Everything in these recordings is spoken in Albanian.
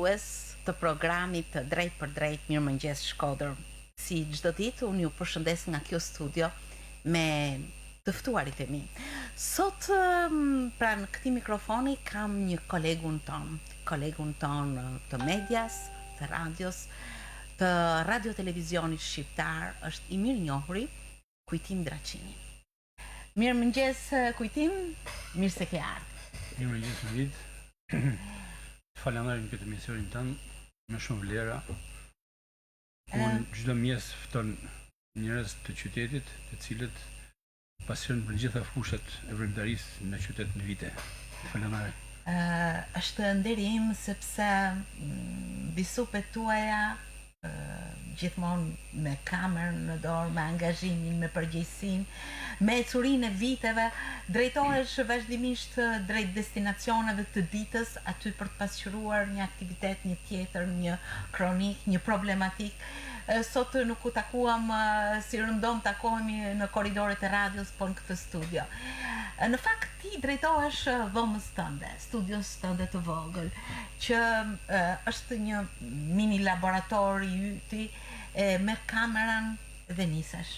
dëgjues të programit të Drejt për Drejt Mirëmëngjes Shkodër. Si çdo ditë unë ju përshëndes nga kjo studio me të ftuarit e mi. Sot pranë këtij mikrofoni kam një kolegun ton të medias, të radios, të radio-televizionit shqiptar, është i mirënjohuri Kujtim Draçini. Mirëmëngjes Kujtim, mirë se ke ardhur. Mirëmëngjes Merit. Falenderoj këtë emisionin tënd me shumë vlera. Unë çdo mjes fton njerëz të qytetit, të cilët pasion për gjitha fushat e veprimtarisë në qytet në vite. Falenderoj. Është nderi im sepse bisupet tuaja gjithmonë me kamerën në dorë, me angazhimin, me përgjegjësinë, me ecurinë e viteve, drejtohesh vazhdimisht drejt destinacioneve të ditës, aty për të pasqyruar një aktivitet, një tjetër, një kronik, një problematik. Sot nuk u takuam si rëndom, takohemi në korridoret e radios, po në këtë studio. Në fakt ti drejtohesh dhomës tënde, studios tënde të vogël, që është një mini laborator i yti, me kamerën dhe nisesh.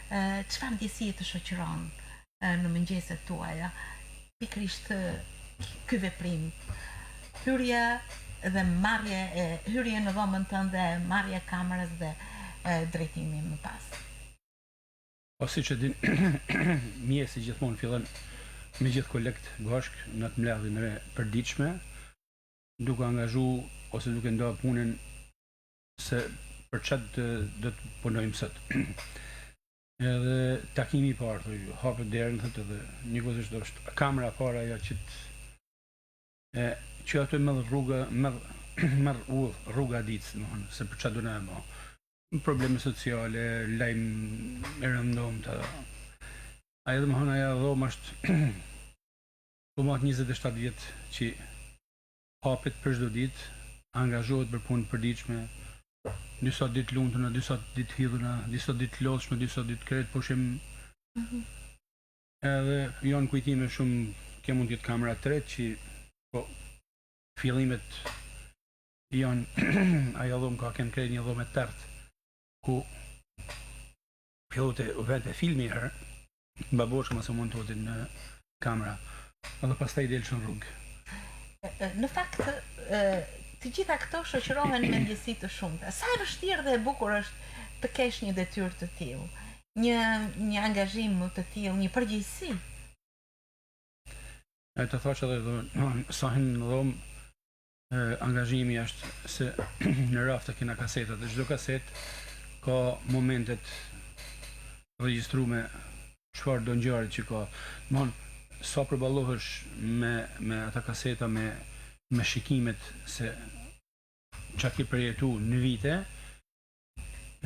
Çfarë ndjesie të shoqëron në mëngjeset tuaja pikërisht ky veprim, hyrje dhe marrje, hyrje në dhomën tënde, marrje kamerës dhe drejtimi më pas? Po siç e din, mjesi gjithmonë fillon me gjithë kolekt bashk në të mbledhjen e përditshme, duke angazhu ose duke ndarë punën se për çfarë do të punojmë sot. Edhe takimi i parë, hapet derën, thotë edhe njëkohësisht është kamera para ajo që ato merr rruga, merr rruga ditës, domethënë se për çfarë do na bëj. Probleme sociale, lajm e rëndomta. Ajo domethënë ajo dhomë është po 27 vjet që hapet për çdo ditë, angazhohet për punë përditshme. Disa ditë lumtuna, disa ditë hidhuna, disa ditë lodhshme, disa ditë krejt pushim. Edhe janë kujtime shumë, ke mund të jetë kamera të tretë që po fillimet janë ajo dhomë ka kënë krejt një dhomë e tërtë, ku pillote u vete filmi herë, baboshka mëse montohet në kamera, edhe pastaj delë në rrugë. Në fakt, të gjitha këto shoqërohen me ndjesi të shumta. Sa e vështirë dhe e bukur është të kesh një detyrë të tillë, një angazhim të tillë, një përgjegjësi. Të thash edhe sa hin në dhomë, angazhimi është se në rafte kena kasetat dhe çdo kaset ka momentet regjistrume çfarë do ngjarë që ka. Sa përballohesh me ata kaseta, me shikimet se çka ke përjetu në vite,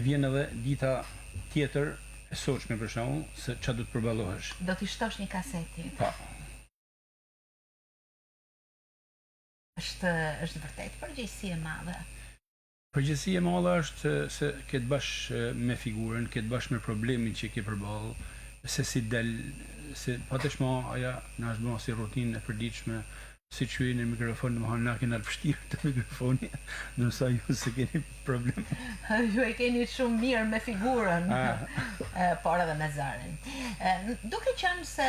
vjen edhe dita tjetër e sotshme për shembull se çka do të përballohesh. Do t'i shtosh një kaset. Po. Është vërtet përgjegjësi e madhe. Përgjegjësi e madhe është se ke të bash me figurën, ke të bash me problemin që ke përballë, se si del, se patashmë aja na është bërë si rutinë e përditshme, si që në mikrofon, domethënë na kena vështirë të mikrofoni, ndërsa ju se keni problem. Ju e keni shumë mirë me figurën, por edhe me zërin. Duke qenë se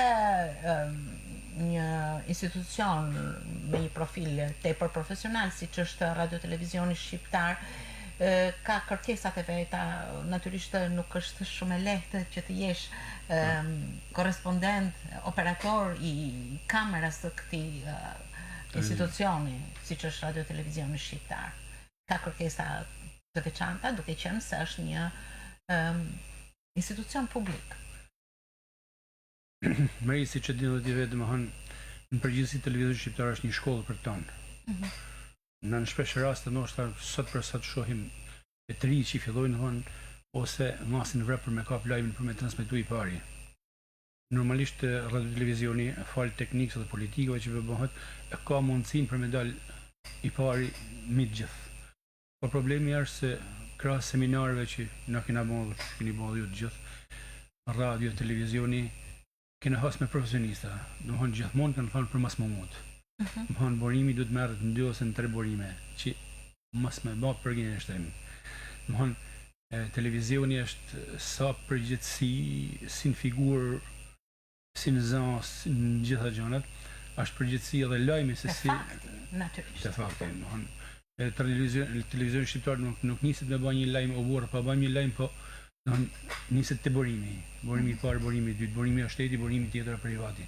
një institucion me një profil tepër profesional, siç është radio-televizioni shqiptar, ka kërkesat e veta, natyrisht nuk është shumë e lehtë që të jesh korrespondent, operator i kamerës së këtij institucioni, siç është radio-televizioni shqiptar. Ka kërkesa të veçanta, duke qenë se është një institucion publik. Meri, si që dinë dhe t'i vetë, në përgjithësi televizion shqiptar është një shkollë për tonë. Në shpesh raste ndoshta sot për sot shohim e të rinj që fillojnë ose masin vrapër me kap lajmin për me transmetu i pari. Normalisht radio-televizioni fal teknikës dhe politikave që bëhet, ka mundësinë për me dal i pari mbi të gjithë. Po problemi është se krahas seminareve që na kena bërë ju të gjithë, radio, televizioni, kena has me profesionista, domethënë gjithmonë kanë thënë për mas momut. Domethënë borimi duhet merret në 2 ose në 3 borime, që mos me bë përgjigjeshtrim. Domthon televizioni është sa përgjithësi, si në figurë, si në zanë, si në gjitha gjërat, është përgjithësi edhe lajmi se si natyrisht. Te fakti, domthon televizioni shqiptar nuk niset me bën një lajm obor, pa bën një lajm, po domthon niset te burimi i parë, burimi i dytë, burimi i shtetit, burimi tjetër privati.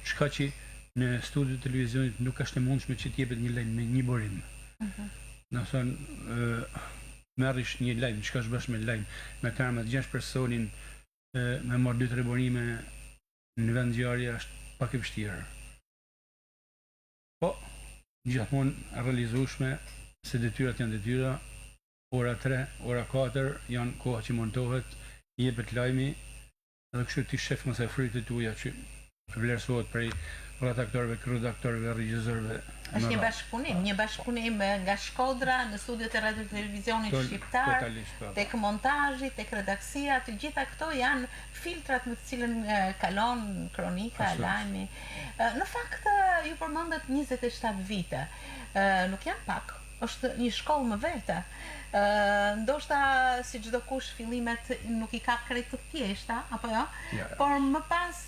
Çka që në studio të televizionit nuk është e mundshme që të jepet një lajm me një burim. Do të thonë merrish një lajm, çka është bashkë me lajm, me kamerë 6 personin me marr 2-3 burime në vend ngjarje është pak e vështirë. Po, gjithmonë realizueshme se detyrat janë detyra, ora 3, ora 4 janë koha që montohet, jepet lajmi, edhe kështu ti shef mos e frytet tuaja që vlerësohet prej redaktorëve, kryeredaktorëve, regjisorëve. Është një bashkëpunim nga Shkodra në studiot e radio televizionit shqiptar, tek montazhi, tek redaksia, të gjitha këto janë filtrat me të cilën kalon kronika, lajmi. Në fakt ju përmendet 27 vite. Nuk janë pak, është një shkollë më vete. Ndoshta si çdo kush fillimet nuk i ka krejt të thjeshta, apo jo? Por më pas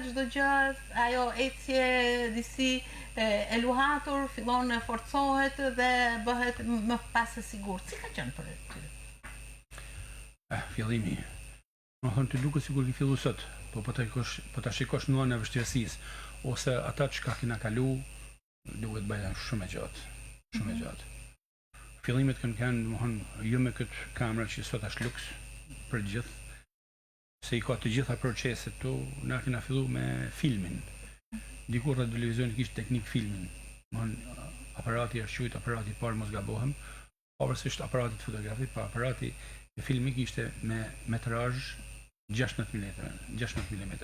çdo gjë, ajo ecje disi e luhatur fillon të forcohet dhe bëhet më pas e sigurt. Si ka qenë për ty? Fillimi. Më thonë të duket sikur që fillu sot, po ta shikosh në anën e vështirësisë ose ata çka kena kalu, duhet bëja shumë e gjatë, shumë e gjatë. Fillimet kanë domethënë jo me këtë kamerë që sot është luks për gjithë, se i ka të gjitha proceset tu, na kena fillu me filmin. Dikur radio televizioni kishte teknik filmin. Domethënë aparati është quajtur aparati i parë, mos gabohem, pavarësisht aparatit fotografi, pa aparati i filmit kishte me metrazh 16 mm.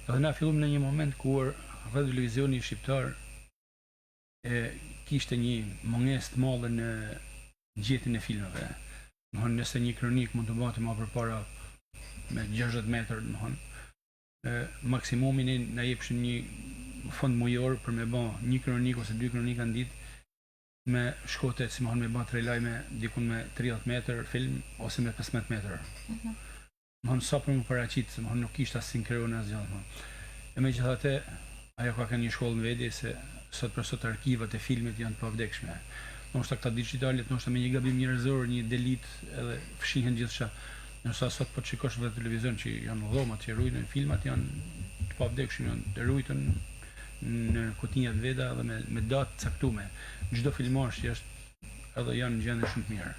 Edhe na fillum në një moment kur radio televizioni shqiptar kishte një mungesë të madhe në gjetjen e filmave. Domethënë nëse një kronik mund të bëhet më përpara me 60 metër, domethënë maksimumin na jepshin një fond mujor për me bë një kronik ose 2 kronika në ditë me shkote, si më thonë, me bë 3 lajme dikun me 30 metër film ose me 15 metër. Domethënë sa për më paraqit, domethënë nuk kishte as sinkron as gjë, domethënë. E megjithatë, ajo ka një shkollë në vedi se sot për sot arkivat e filmit janë të pavdekshme. Ndoshta këta digitalet, ndoshta me një gabim njerëzor, një delit edhe fshihen gjithçka. Nësa sot po të shikosh në televizion që janë dhomat që ruajnë filmat janë të pavdekshme, janë të ruajtur në kutinja të veda dhe me datë caktuar. Çdo filmazh që është edhe janë në gjendje shumë të mirë.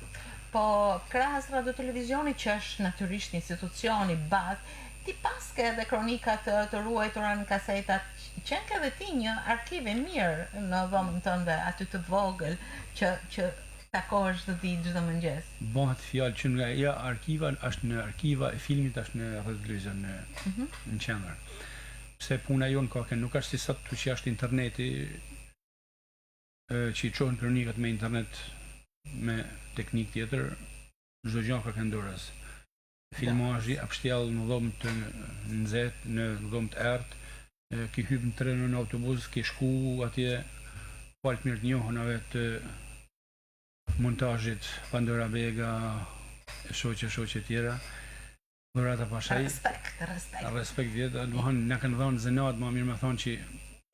Po krahas radio televizionit që është natyrisht institucioni bazë, ti paske edhe kronikat të ruajtura në kasetat, qenë ke dhe ti një arkiv i mirë në dhomën tënde aty të vogël që takohesh çdo ditë, çdo mëngjes. Bëhet fjalë që nga arkiva është në arkiva e filmit, është në radio televizion në qendër. Pse puna jonë ka nuk është si sot që është interneti që i çohen kronikat me internet me teknik tjetër, çdo gjë ka këndorës. Filmazhi apshtjell në dhomë të nxehtë, në dhomë të errët, ki hyp në tren në autobus, ki shku atje palë mirë të njohënave të montazhit Pandora Vega, e shoqe tjera, dhurata pashaj. Respekt vjetë, domethënë na kanë dhënë zenat, më mirë më thonë që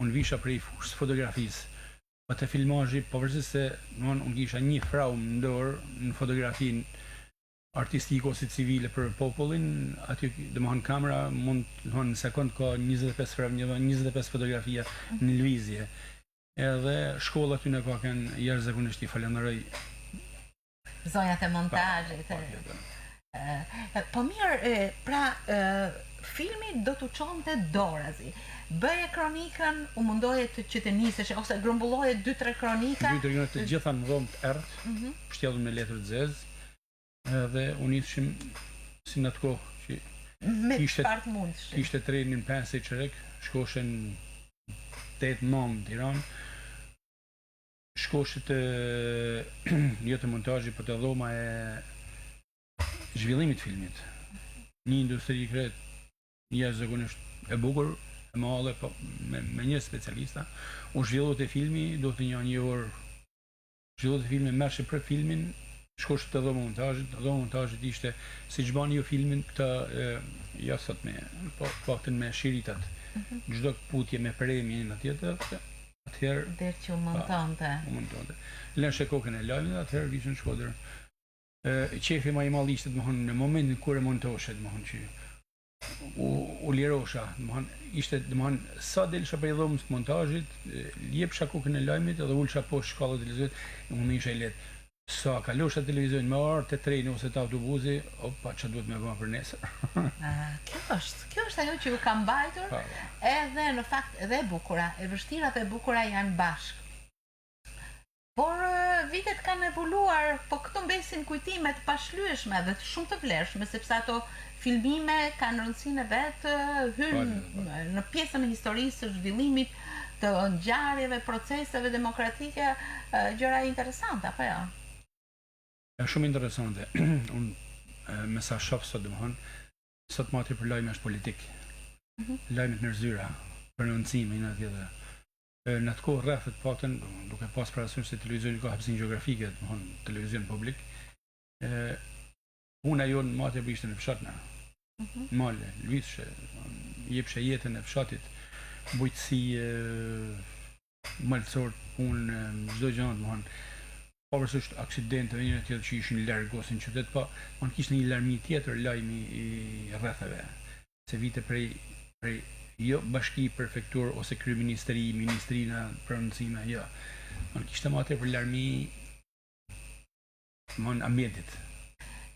unë visha prej fushës fotografisë. Po te filmazhi, pavarësisht se unë kisha një fraum në dorë në fotografinë artistike ose civile për popullin, aty domethënë kamera mund domethënë në sekond ka 25 fraum, 25 fotografia në lëvizje. Edhe shkolla aty në ka kanë jashtëzakonisht i falenderoj zonjat e montazhit. Po mirë, pra filmi do t'u çonte dorazi. Bëje kronikën, u mundoje që të nisesh ose grumbulloje 2-3 kronika. 2 kronika të gjitha në dhomë të errët, shtjellur me letër të zezë. Edhe unë ishim si në atë kohë që me çfarë mundsh. Kishte trenin 5 çerek, shkoshen 8-9 në Tiranë. Shkoshe të jo të montazhi, por të dhoma e zhvillimit filmit. Një industri kret jashtëzakonisht e bukur, e madhe, po me një specialista, u zhvillu te filmi, do të një orë zhvillohet filmi, merrshi për filmin, shkosh të dhoma montazhit ishte siç bani ju filmin këta ja sot me paktën me shiritat. Çdo kputje me premje në tjetër, atëherë der që u montonte. Lënë kokën e lajmit, atëherë vishën Shkodër. Qefi më i madh ishte domethënë në momentin kur e montohej, domethënë që u lirosha, domethënë ishte domethënë sa delsha për dhomës të montazhit, jepsha kokën e lajmit edhe ulsha poshtë shkallës të televizionit, unë isha i lehtë. Sa kalosha televizionin me orë të treni ose të autobusi, opa, që duhet me bëma për nesër. Kjo është ajo që ju ka mbajtur, edhe në fakt edhe bukura, e vështirat e bukura janë bashkë. Por vitet kanë evoluar, po këtu mbesin kujtimet pashlyeshme dhe shumë të vlerëshme, sepse ato filmime kanë rëndësinë e vet, hynë në pjesën e historisë së zhvillimit të ngjarjeve, proceseve demokratike, gjëra interesante apo jo? Është shumë interesante. Unë me sa shoh sot domethënë, sot mati për lajme është politik. Lajmet në zyra, për rëndësime në tjetër. Në atë kohë rrethët paktën, duke pas parasysh se televizioni ka hapësinë gjeografike, domethënë televizion publik. Puna jonë mati për ishte në fshatna. Male, lvizshe, jepshe jetën e fshatit, bujqësi, malësor, punë, çdo gjë domethënë. Pavarësisht aksidenteve njëra tjetër që ishin larg ose në qytet, po kishte një larmi tjetër lajmi i rrethave. Se vite prej jo bashki, prefektur ose kryeministri, ministrina, provincime, jo. Kishte më atër për larmi ambientit.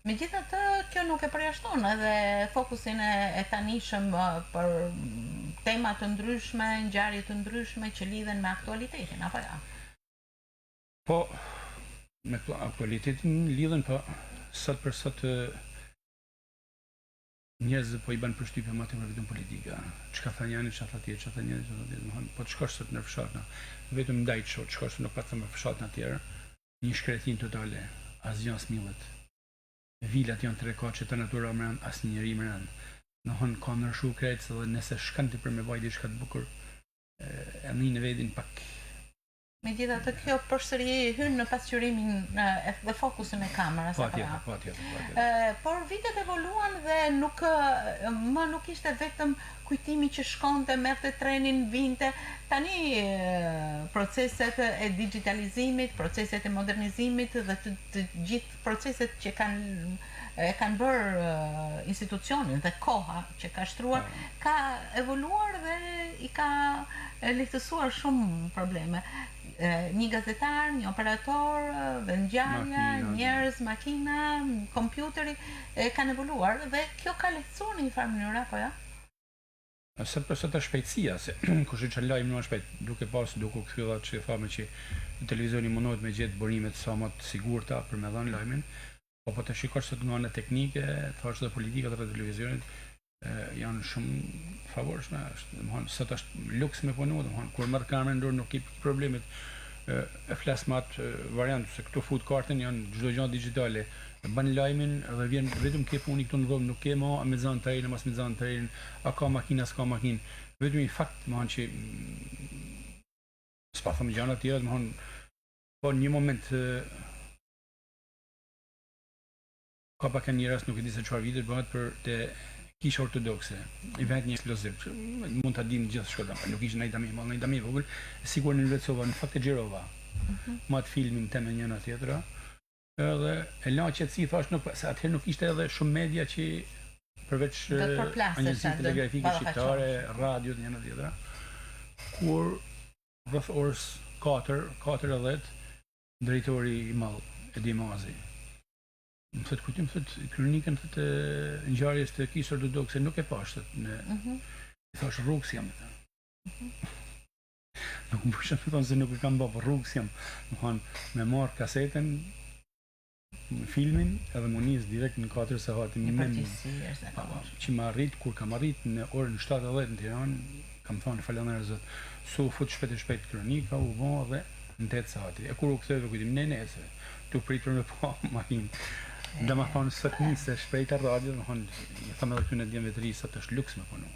Megjithatë, kjo nuk e përjashton edhe fokusin e tanishëm për tema të ndryshme, ngjarje të ndryshme që lidhen me aktualitetin, apo jo? Po, me aktualitetin lidhen, po sot për sot njerëzit po i bën përshtypje më tepër vetëm politika. Çka tha njëri, çka tha tjetri, çka tha njëri, çka tha tjetri, domethënë po të shkosh sot në fshatna, vetëm ndaj çot, shkosh nuk ka të më fshatna të tjera, një shkretin totale, asgjë smillet. Vilat janë tre kaçe të natyrës më rënd, asnjë njerëz më rënd. Domethënë ka ndryshuar krejt dhe nëse shkon ti për me vajtë diçka të bukur, e në vedin pak. Megjithatë, kjo përsëri hyn në pasqyrimin dhe fokusin e kamerës. Patjetër. Por vitet evoluan dhe nuk ishte vetëm kujtimi që shkonte, merrte trenin, vinte. Tani proceset e digitalizimit, proceset e modernizimit dhe të gjithë proceset që kanë bërë institucionin dhe koha që ka shtruar, ka evoluar dhe i ka lehtësuar shumë probleme. Një gazetar, një operator, dhe ngjarja, njerëz, makina, kompjuteri kanë evoluar dhe kjo ka lehtësuar në një farë mënyrë apo jo? Sot për sot është shpejtësia, se kush që lajmë në shpejt, duke kthyllat që thamë që televizioni mundohet me gjetë burimet sa më të sigurta për me dhënë lajmin, po të shikosh sot nga ana teknike, thash dhe politika të televizionit janë shumë favorshme, domethënë sot është luks me punu, domethënë kur merr kamerën dorë nuk i problemet. E flas me atë variant se këtu fut kartën, janë çdo gjë digjitale. Bën lajmin dhe vjen vetëm ke puni këtu në dhomë, nuk ke më me zan tren, mas me zan tren, a ka makina, s'ka makinë. Vetëm i fakt domethënë që s'pa them gjëra të tjera, domethënë po një moment ka pak një rast, nuk e di se çfarë vite bëhet për te Kisha ortodokse, i vetë një eksploziv, mund të dinë gjithë Shkodra, nuk ishte në dami vogël, sigur në Lvecova, në fakt e Xherova, ma të filmin të me njëna tjetra, edhe e la qetësi, thash, se atëherë nuk ishte edhe shumë media që përveç agjencisë telegrafike shqiptare, radiot njëna tjetra, kur rreth orës 4:10, drejtori i madh, Edi Mazi, më thëtë kujtim, thëtë kronikën thëtë ngjarjes të Kishës ortodokse nuk e pashtë në i thash rrugës jam nuk më përshën të thonë se nuk e kam bërë rrugës jam me marrë kasetën filmin edhe më nisë direkt në 4 sehati që më arrit, kur kam arrit në orën 7:10 në Tiranë, kam thonë falënderoj Zot, su fut shpejt kronika u bë dhe në 8 sehati e kur u ktheve kujtim nese tu pritur me pa makinë. Dhe ma thonë sot nisë shpejta radio, më thonë, i thamë edhe këtu në djemë vetëri, sot është luks me punu.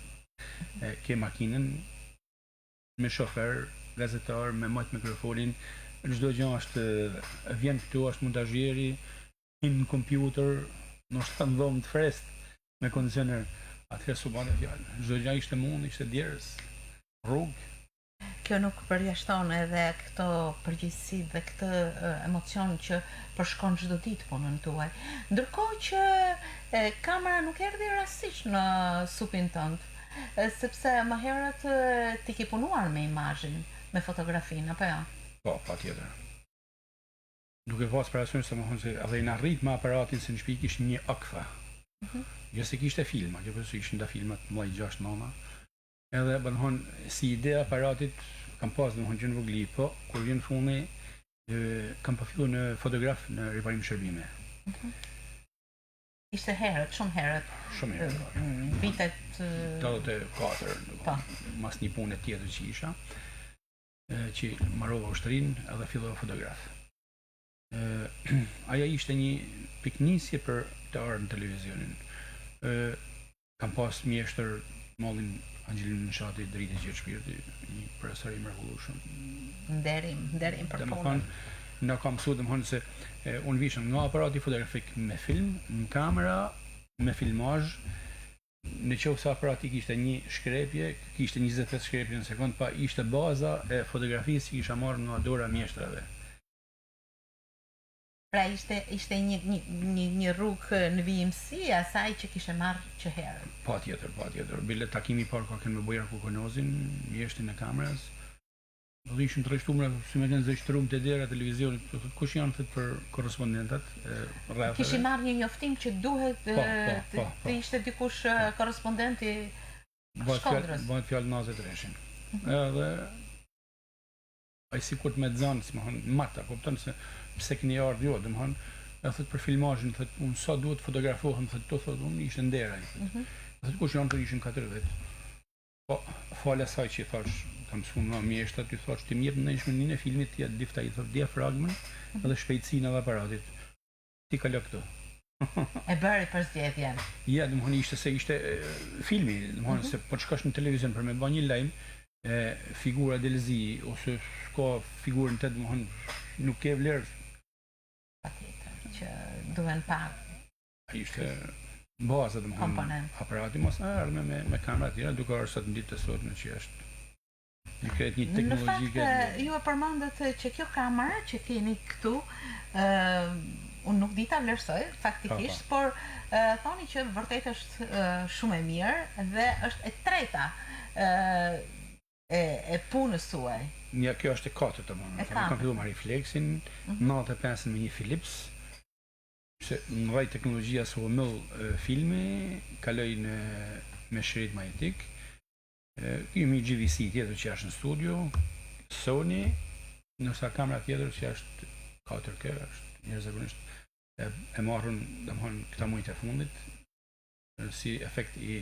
Ke makinën, me shofer, gazetar, me majtë mikrofonin, çdo gjë është vjen këtu, është montazhieri, hin në kompjuter, ndoshta në dhomë të freskët me kondicioner. Atëherë subane fjalë. Çdo gjë ishte mund, ishte djerës, rrugë. Kjo nuk përjashton edhe këto përgjegjësi dhe këtë emocion që përshkon çdo ditë punën tuaj. Ndërkohë që kamera nuk erdhi rastësisht në supin tënd, sepse më herët ti ke punuar me imazhin, me fotografinë, apo jo? Po, patjetër. Duke pas parasysh se më thonë se edhe i na rrit me aparatin se në shtëpi kishte një akfa. Jo se kishte filma, jo se ishin da filmat më 6-9. Edhe bënhon si ide aparatit kam pas domthonjë gjë në vogli, po kur vjen fundi kam përfilluar në fotograf në riparim shërbime. Ishte herët, shumë herët. Shumë herët. Vitet 84, mas një pune tjetër që isha, që marrova ushtrinë edhe fillova fotograf. Aja ishte një piknisje për të ardhur në televizionin. Kam pas mjeshtër mollin Angelin Nshati dritë që shpirti, një profesor i mrekullueshëm. Nderim për punën. Na kam mësuar domthonjë se unë vishëm nga aparati fotografik me film, në kamera, me filmazh. Në qoftë se aparati kishte një shkrepje, kishte 25 shkrepje në sekond, pa ishte baza e fotografisë që kisha marrë nga dora mjeshtrave. Pra ishte një rrugë në vijimësi asaj që kishe marrë që herë. Patjetër. Bile takimi i parë ka qenë me Bojra Kukonozin, mjeshtin e kamerës. Do ishim të rreshtuar si me kanë zështrum të dera televizionit, thotë kush janë thot për korrespondentat rrethave. Kishi marrë një njoftim që duhet të ishte dikush korrespondenti Shkodrës. Bëhet fjalë Nazet Reshin. Edhe ai sikur me zon, më thon mata, kupton se pse keni ardhur ju, domthon, e thot për filmazhin, thot unë sa duhet fotografohem, thot unë ishte ndera ai. Thot kush janë të ishin 4 vet. Po fal asaj që thash, kam mësuar nga mjeshtrat, i thash ti më jep ndeshmërinë e filmit, ti difta i thot diafragmën edhe shpejtësinë e aparatit. Ti kalo këtu. E bëri për zgjedhjen. Ja, domthon ishte filmi, domthon se po të shkosh në televizion për me bën një lajm, figura delzi ose ka figurën të domthon nuk ke vlerë. Patjetër që duhen pak. Ai ishte baza domthon aparati mos ardhme me kamera të tjera duke ardhur sot në ditët e sotme që është një teknologji që ju e përmendët që kjo kamera që keni këtu unë nuk di ta vlerësoj faktikisht, por thoni që vërtet është shumë e mirë dhe është e treta e punës suaj. Ja, kjo është e katërt domethënë. Kam filluar me refleksin, 95 me një Philips. Se në vaj teknologjia së u mëll filmi, kaloj me shërit magnetik. Kemi GVC tjetër që është në studio, Sony, nësa kamera tjetër që është 4K, është njerëzakonisht e marrën domthon këta muajt e fundit si efekt i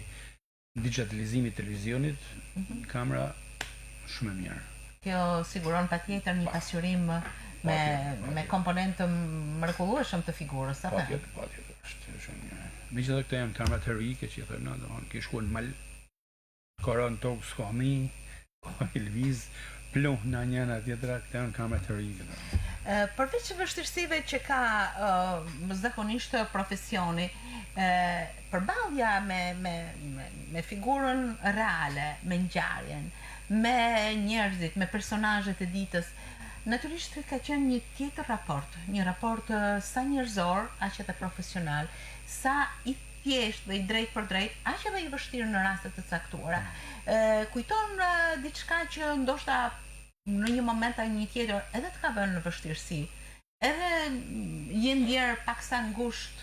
digitalizimit të televizionit, kamera shumë e mirë. Kjo siguron patjetër një pasqyrim me komponentë mrekullueshëm të figurës, apo? Patjetër, është shumë mirë. Megjithatë këto janë kamera teorike që thonë na, domthon ke shkuar mal koron tok skomi, lviz, plumb në njëra tjetra, këto janë kamera teorike. Përveç vështirësive që ka zakonisht profesioni, përballja me figurën reale, me ngjarjen, me njerëzit, me personazhet e ditës, natyrisht ka qenë një tjetër raport, një raport sa njerëzor, aq edhe profesional, sa i thjesht dhe i drejt për drejt, aq edhe i vështirë në raste të caktuara. Kujton diçka që ndoshta në një moment apo një tjetër edhe të ka vënë në vështirësi, edhe je ndjer paksa ngushtë.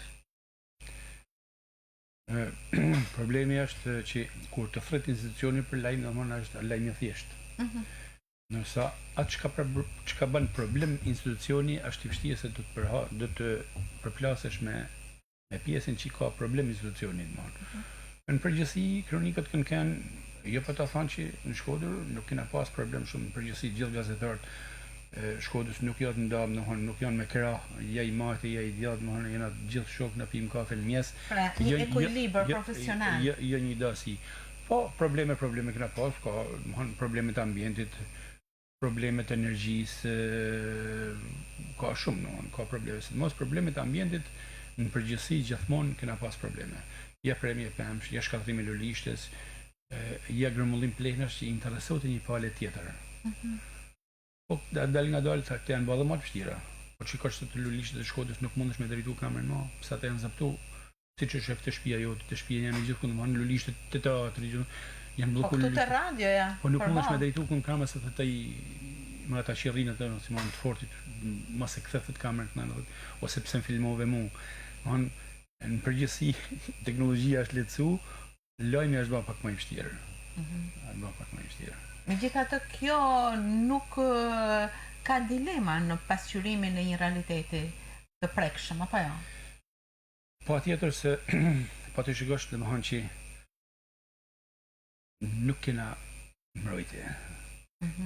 Problemi është që kur të thret institucioni për lajm, domethënë është lajm i thjeshtë. Nësa atë çka bën problem institucioni është i vështirë se do të përplasesh me pjesën që ka problem institucioni domethënë. Në përgjithësi kronikët kanë jo për të thënë që në Shkodër nuk kena pas problem shumë, në përgjithësi gjithë gazetarët Shkodrës nuk janë ndam, domethënë nuk janë me krah, ja i mati, ja i djathtë, domethënë janë gjithë shok në pim kafe në mes. Pra, një ekuilibër profesional. Jo një dasi. Po probleme kena pas, ka domethënë probleme të ambientit, problemet e energjisë, ka shumë, ka probleme. Sidomos problemet e ambientit në përgjithësi gjithmonë kena pas probleme. Ja premje pemësh, ja shkatërimi lulishtes, ja grëmullim plehnash që interesohet një palë tjetër. Po dal nga dalë të janë ballë më të vështira. Po çikosh të lulishtet e Shkodrës nuk mundesh me drejtu kamerën më, sa të janë zaptu. Siç është këtë shtëpia jote, të shtëpia janë gjithkund domethënë lulishtet të teatrit janë Po këtu te radioja. Po nuk mundesh me drejtu kun kamerën se të më ata qirrinat e si më të fortit, mos e kthethet kamerën në ose pse më filmove mu. Në përgjithësi teknologjia është lehtësu, lajmi është bërë pak më i vështirë. Është bërë pak më i vështirë. Megjithatë kjo nuk ka dilema në pasqyrimin e një realiteti të prekshëm, apo jo? Patjetër se po të shikosh domethënë që nuk kena mbrojtje.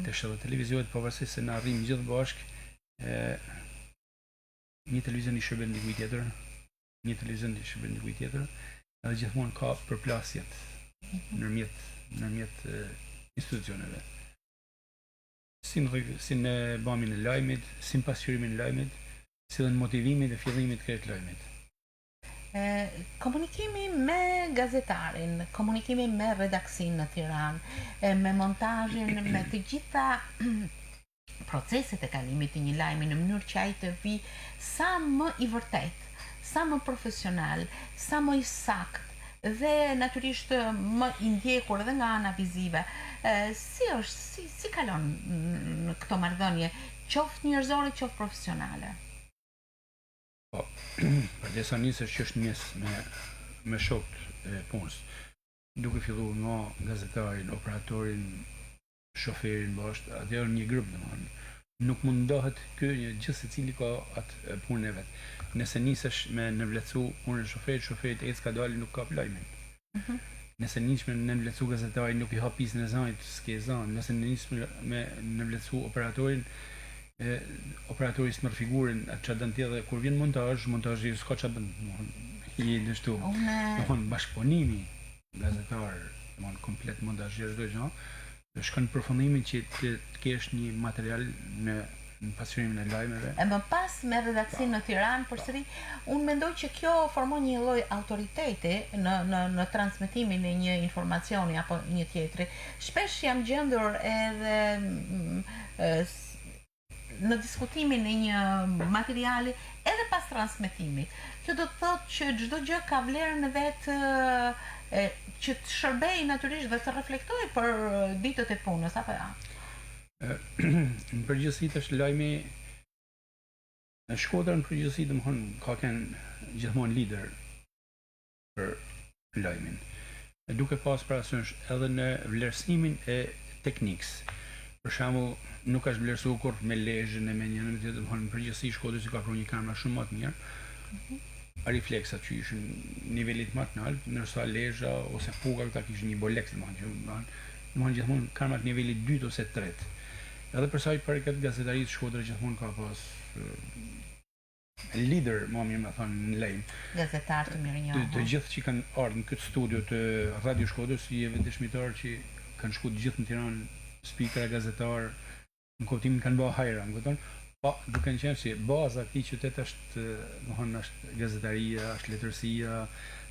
Të shohë televizionet pavarësisht se na arrim gjithë bashkë, një televizion i shërben dikujt tjetër, një televizion i shërben dikujt tjetër, edhe gjithmonë ka përplasjet ndërmjet institucioneve. Si në bamin e lajmit, si në pasqyrimin e lajmit, si dhe në motivimin e fillimit të këtij lajmit. Komunikimi me gazetarin, komunikimi me redaksin në Tiranë, me montazhin, me të gjitha proceset e kalimit të një lajmi në mënyrë që ai të vi sa më i vërtet, sa më profesional, sa më i sakt dhe natyrisht më i ndjekur edhe nga ana vizive. Si kalon në këto marrëdhënie, qoftë njerëzore, qoftë profesionale? Po, përdesa nisësh që është mes me shokët e punës, duke filluar nga gazetarin, operatorin, shoferin bashkë, atë janë një grup domethënë. Nuk mundohet ky gjithë secili ka atë punën e vet. Nëse nisesh me në vlerësu punën e shoferit ec ka dalë nuk ka lajmin. Nëse nisesh me në vlerësu gazetarin nuk i hap pjesën e zanit, s'ke zan. Nëse nisesh me në vlerësu operatori s'merr figurën atë çfarë dën ti dhe kur vjen montazhi s'ka çfarë bën. I ndështu. Domethënë bashkëpunimi gazetar, domethënë komplet montazher çdo gjë. Shkon në përfundimin që të kesh një material në pasqyrimin e lajmeve. E më pas me redaksin në Tiranë, përsëri, unë mendoj që kjo formon një lloj autoriteti në transmetimin e një informacioni apo një tjetri. Shpesh jam gjendur edhe në diskutimin e një materiali edhe pas transmetimit. Kjo do të thotë që çdo gjë ka vlerën e vet që të shërbej natyrisht dhe të reflektoj për ditët e punës, apo ja? Në përgjithësi është lajmi në Shkodër, në përgjithësi domethënë ka kënë gjithmonë lider për lajmin. Duke pas parasysh edhe në vlerësimin e teknikës. Për shembull, nuk është vlerësuar kur me lezhën e me njërin tjetër, domethënë në përgjithësi Shkodër si ka prodhuar një kamera shumë më të mirë. Refleksat që ishin nivelit më të lartë, ndërsa lezha ose puga këta kishin një boleks, domethënë gjithmonë kamerat nivelit 2 ose 3. Edhe për sa i përket gazetarisë Shkodra gjithmonë ka pas lider, më mirë më thënë, në lejm. Gazetar të mirë njohur. Të gjithë që kanë ardhur në këtë studio të Radio Shkodrës, jemi dëshmitar që kanë shkuar të gjithë në Tiranë, speaker, gazetar, në kuptimin kanë bërë hajra, më kupton? Po, duke qenë se baza e këtij qyteti është, domethënë, është gazetaria, është letërsia,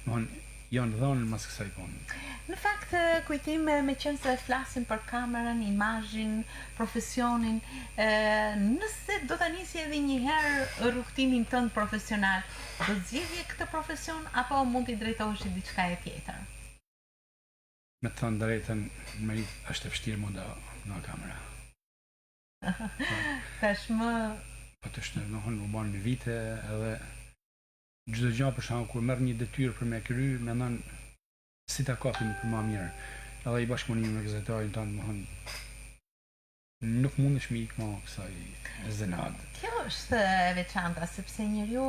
domethënë janë dhënë mas kësaj pune. Në fakt, kujtim me qenë se flasim për kamerën, imazhin, profesionin, nëse do ta nisi edhe një herë rrugtimin tënd profesional, do zgjidhje këtë profesion apo mund t'i drejtohesh diçka e tjetër? Me të thënë drejtën, është e vështirë nga kamera. Tashmë po të shtë domethënë u bën vite edhe çdo gjë për shkak kur merr një detyrë për me kry, mendon si ta kapim për më mirë. Edhe i bashkëpunimi me gazetarin tonë, domethënë nuk mundesh me ikë më kësaj zenat. Kjo është e veçanta sepse njeriu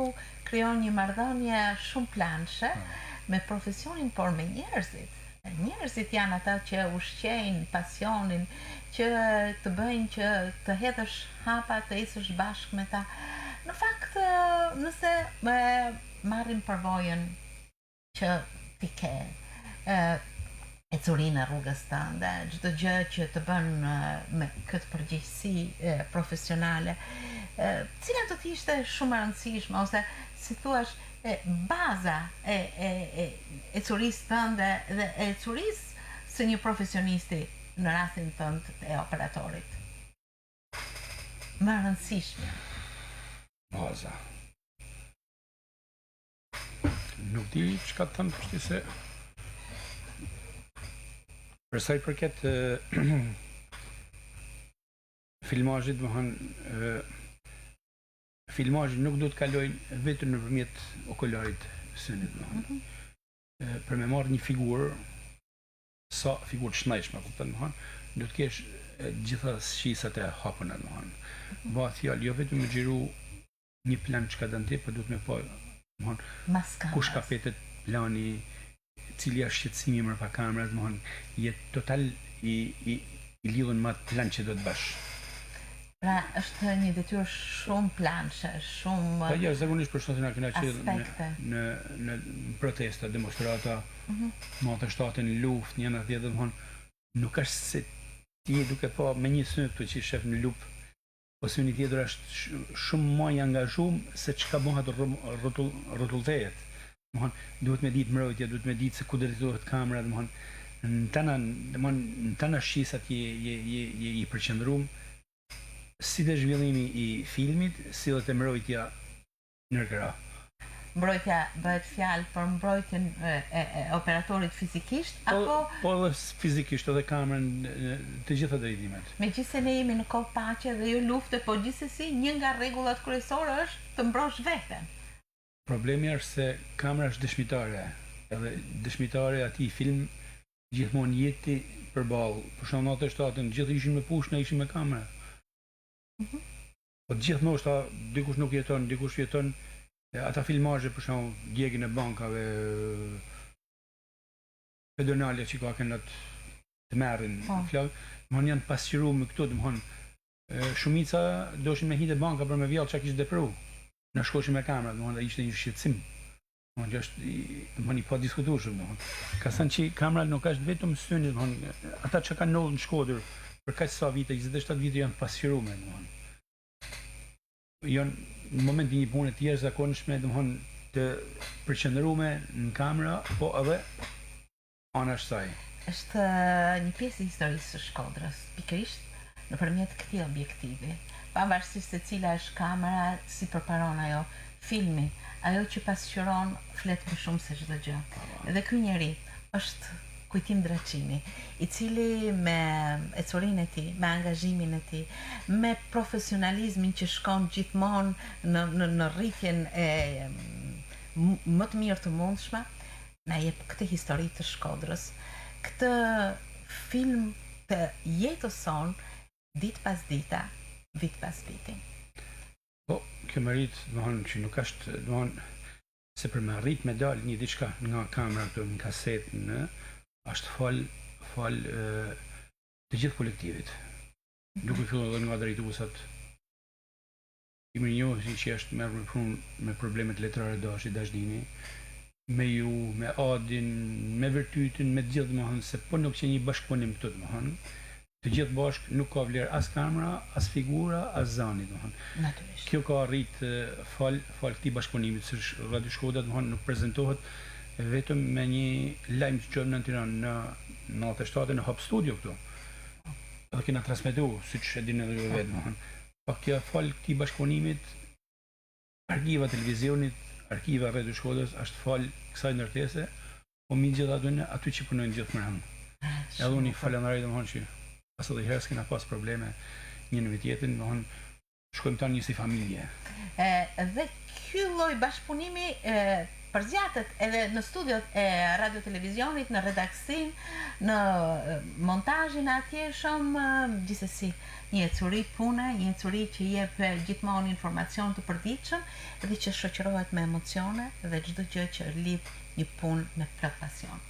krijon një marrëdhënie shumë planshë me profesionin por me njerëzit. Njerëzit janë ata që ushqejnë pasionin, që të bëjnë që të hedhësh hapa, të ecësh bashkë me ta. Në fakt, nëse marrim përvojën që ti ke, ecurinë e rrugës tënde, çdo gjë që të bën me këtë përgjegjësi profesionale, cila do të ishte shumë e rëndësishme ose si thua baza e ecurisë tënde dhe e ecurisë së një profesionisti në rastin tënd e operatorit. Më e rëndësishme. Baza. Nuk di çka të them përshti se për sa i përket filmazhit, filmazhi nuk do të kalojnë vetëm nëpërmjet okularit synit, për me marrë një figurë, sa figurë të shnajshme, kupton, do të kesh gjitha shqisat e hapuna, bëhet fjalë jo vetëm me xhiru një plan çka do të, por duhet me pa, kush ka petet plani, cili është shqetësimi mbrapa kamerës, jetë total i lidhur me atë plan që do të bash. Pra është një detyrë shumë planshë, shumë Po jo, zakonisht për shtatin kena aspekte. Në protesta, demonstrata, matë shtatin luftë, njëna tjetër, nuk është se ti duke pa me një sy këtu që i shef në luftë, po syni tjetër është shumë më i angazhuar se çka bëhet rrotulltejet. Duhet me ditë mbrojtje, duhet me ditë se ku drejtohet kamera, në tana shqisat i përqendruar, si dhe zhvillimi i filmit, si dhe të mbrojtja nërkëra. Mbrojtja bëhet fjalë për mbrojtjen e operatorit fizikisht, apo? Po edhe fizikisht, edhe kamerën, të gjitha drejtimet. Megjithëse ne jemi në kohë paqe dhe jo lufte, po gjithsesi një nga rregullat kryesore është të mbrosh veten. Problemi është se kamera është dëshmitare, edhe dëshmitare atij film gjithmonë jeti përballë. Për shembull natë shtatën gjithë ishin me pushë, ne ishim me kamerë. Po gjithë ndoshta dikush nuk jeton, dikush jeton ata filmazhe për shembull djegjen e bankave pedonale që ka kënat të merrin flok, janë pasqyruar me këto, shumica doshin me hitë banka për me vjallë çka kishte depru. Na shkoshim me kamerë, ishte një shqetësim. I pa diskutueshëm, ka thënë që kamera nuk është vetëm syni, ata që kanë ndodhur në Shkodër për kaq sa vite, 27 vite janë pasqyruar, janë në momentin një pune të jashtëzakonshme, të përqendruar në kamera, po edhe anash saj. Është një pjesë e historisë së Shkodrës, pikërisht nëpërmjet këtij objektivi. Pavarësisht se cila është kamera, si përparon ajo filmi, ajo që pasqyron flet më shumë se çdo gjë. Dhe ky njeri është Kujtim Draçini, i cili me ecurinë e tij, me angazhimin e tij, me profesionalizmin që shkon gjithmonë në rritjen e më të mirë të mundshme, na jep këtë histori të Shkodrës, këtë film të jetës son, ditë pas dita, vit pas viti. Po, kjo merit, që nuk është, se për me arrit me dalë një diçka nga kamera këtu në kasetë, është fal të gjithë kolektivit. Duke filluar edhe nga drejtuesat. I më njohë që është merr me punë me problemet letrare dashdini, me ju, me Adin, me Vërtytin, me të gjithë, se po nuk që një bashkëpunim këtu, të gjithë bashkë nuk ka vlerë as kamera, as figura, as zani, Natyrisht. Kjo ka arrit fal këtij bashkëpunimit, se Radio Shkodra nuk prezantohet vetëm me një lajm që qëmë në Tiranë në natë shtatë në Hub Studio këtu. Edhe kena transmetu, siç e dinë edhe ju vetë. Po kjo fal këtij bashkëpunimit, arkiva televizionit, arkiva Radio Shkodrës është fal kësaj ndërtese, po mi gjithë aty që punojnë gjithë mërën. Edhe unë i falenderoj që pas edhe herës kena pas probleme një në tjetrin, shkojmë tani si familje. Dhe ky lloj bashkëpunimi përzgjatet edhe në studiot e radio televizionit, në redaksin, në montazhin atje, shumë gjithsesi një ecuri pune, një ecuri që jep gjithmonë informacion të përditshëm dhe që shoqërohet me emocione dhe çdo gjë që lidh një punë me plot pasion.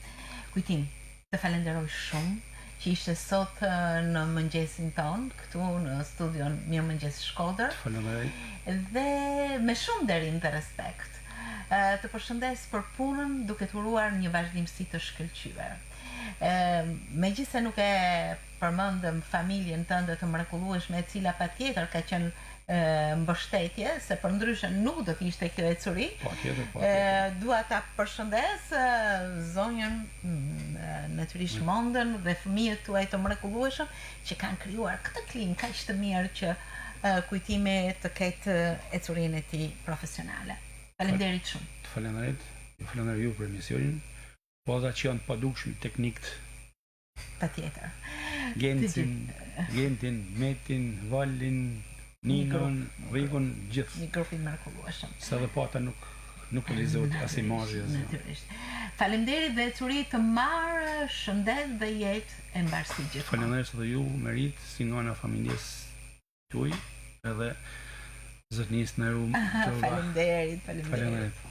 Kujtim, të falenderoj shumë që ishte sot në mëngjesin ton, këtu në studion Mirëmëngjes Shkodër. Falenderoj. Dhe me shumë nderim dhe respekt. të përshëndes për punën duke të uruar një vazhdimsi të shkëlqyer. Megjithse nuk e përmendëm familjen tënde të mrekullueshme, e cila patjetër ka qenë mbështetje, se përndryshe nuk do të ishte kjo ecuri. Patjetër. Dua ta përshëndes zonjën natyrisht Mondën dhe fëmijët tuaj të mrekullueshëm që kanë krijuar këtë klimë kaq të mirë që kujtimi të ketë ecurinë e tij profesionale. Faleminderit shumë. Faleminderit ju për emisionin. Po ata që janë të padukshëm teknikët. Patjetër. Gentin, Metin, Valin, Ninon, Rikun, gjithë. Një grupin mrekullueshëm. Sa dhe pata nuk realizohet as imazhi as. Natyrisht. Faleminderit dhe ecuri të marë shëndet dhe jetë e mbarësi gjithmonë. Faleminderit edhe ju, Merit, si nga ana familjes tuaj, edhe zotnisë në ju. Faleminderit. Faleminderit.